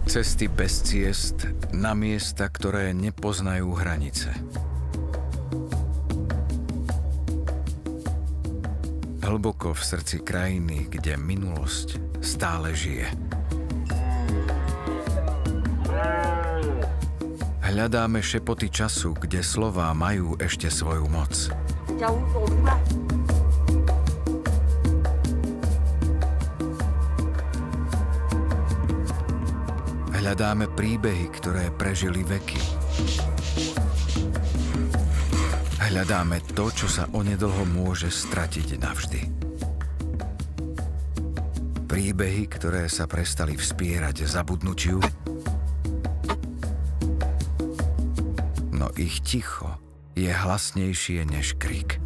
Cesty bez ciest na miesta, ktoré nepoznajú hranice. Hlboko v srdci krajiny, kde minulosť stále žije. Hľadáme šepoty času, kde slová majú ešte svoju moc. Hľadáme príbehy, ktoré prežili veky. Hľadáme to, čo sa onedlho môže stratiť navždy. Príbehy, ktoré sa prestali vspierať zabudnutiu, no ich ticho je hlasnejšie než krik.